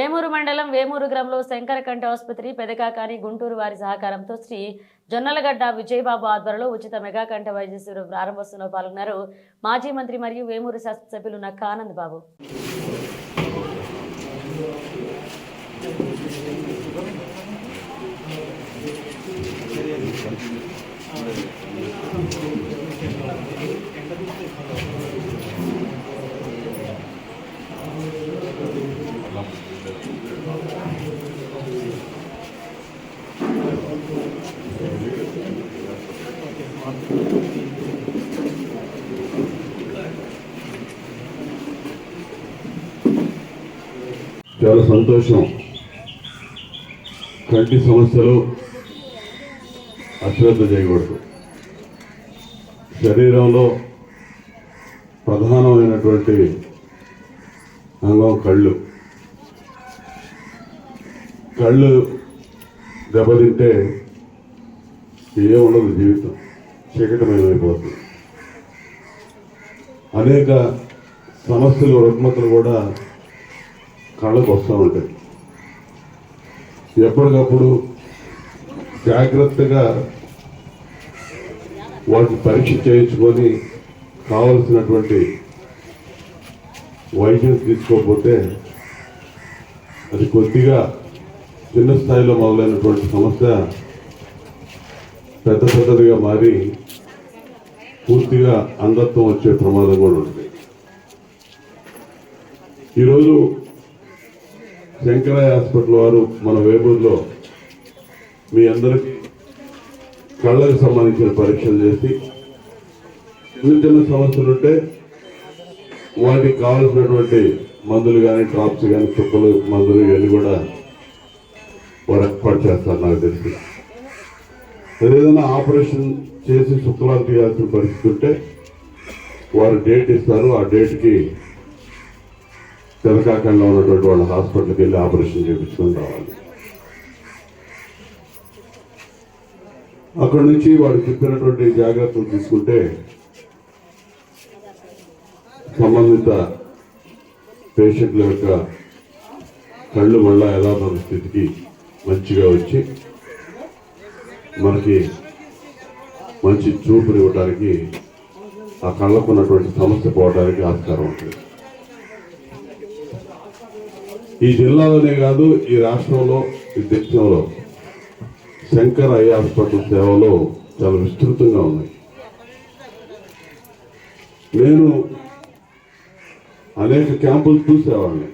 వేమూరు మండలం వేమూరు గ్రామంలో శంకర కంటి ఆసుపత్రి పెదకాకాని గుంటూరు వారి సహకారంతో శ్రీ జొన్నలగడ్డ విజయబాబు ఆధ్వర్యంలో ఉచిత మెగా కంటి వైద్య శిబిరం ప్రారంభోత్సవంలో పాల్గొన్నారు మాజీ మంత్రి మరియు వేమూరు శాసనసభ్యులు నక్కా ఆనంద్ బాబు. చాలా సంతోషం. కంటి సమస్యలు అశ్రద్ధ చేయకూడదు. శరీరంలో ప్రధానమైనటువంటి అంగం కళ్ళు. కళ్ళు దెబ్బతింటే ఏముండదు, జీవితం చీకటమయమైపోతుంది. అనేక సమస్యలు రుగ్మతలు కూడా కళ్ళకు వస్తూ ఉంటాయి. ఎప్పటికప్పుడు జాగ్రత్తగా వాటిని పరీక్ష చేయించుకొని కావలసినటువంటి వైద్యం తీసుకోకపోతే అది కొద్దిగా చిన్న స్థాయిలో మొదలైనటువంటి సమస్య పెద్దదిగా మారి పూర్తిగా అంధత్వం వచ్చే ప్రమాదం కూడా ఉంటుంది. ఈరోజు శంకరయ్య హాస్పిటల్ వారు మన వేమూరులో మీ అందరికీ కళ్ళకు సంబంధించిన పరీక్షలు చేసి చిన్న చిన్న సమస్యలు ఉంటే వాటికి కావాల్సినటువంటి మందులు కానీ డ్రాప్స్ కానీ చుక్కలు మందులు ఇవన్నీ కూడా వారు ఏర్పాటు చేస్తారు. నాకు తెలిసి ఏదైనా ఆపరేషన్ చేసి శుక్లాలు తీయాల్సిన పరిస్థితి ఉంటే వారు డేట్ ఇస్తారు. ఆ డేట్కి తెలకాకంలో ఉన్నటువంటి వాళ్ళ హాస్పిటల్కి వెళ్ళి ఆపరేషన్ చేయించుకొని రావాలి. అక్కడి నుంచి వాడు చెప్పినటువంటి జాగ్రత్తలు తీసుకుంటే సంబంధిత పేషెంట్ల యొక్క కళ్ళు మళ్ళా ఎలా మన స్థితికి మంచిగా వచ్చి మనకి మంచి చూపునివ్వడానికి ఆ కళ్ళకు ఉన్నటువంటి సమస్య పోవడానికి ఆస్కారం ఉంటుంది. ఈ జిల్లాలోనే కాదు, ఈ రాష్ట్రంలో, ఈ దేశంలో శంకర్ ఐ హాస్పిటల్ సేవలు చాలా విస్తృతంగా ఉన్నాయి. నేను అనేక క్యాంపులు చూసేవాడిని.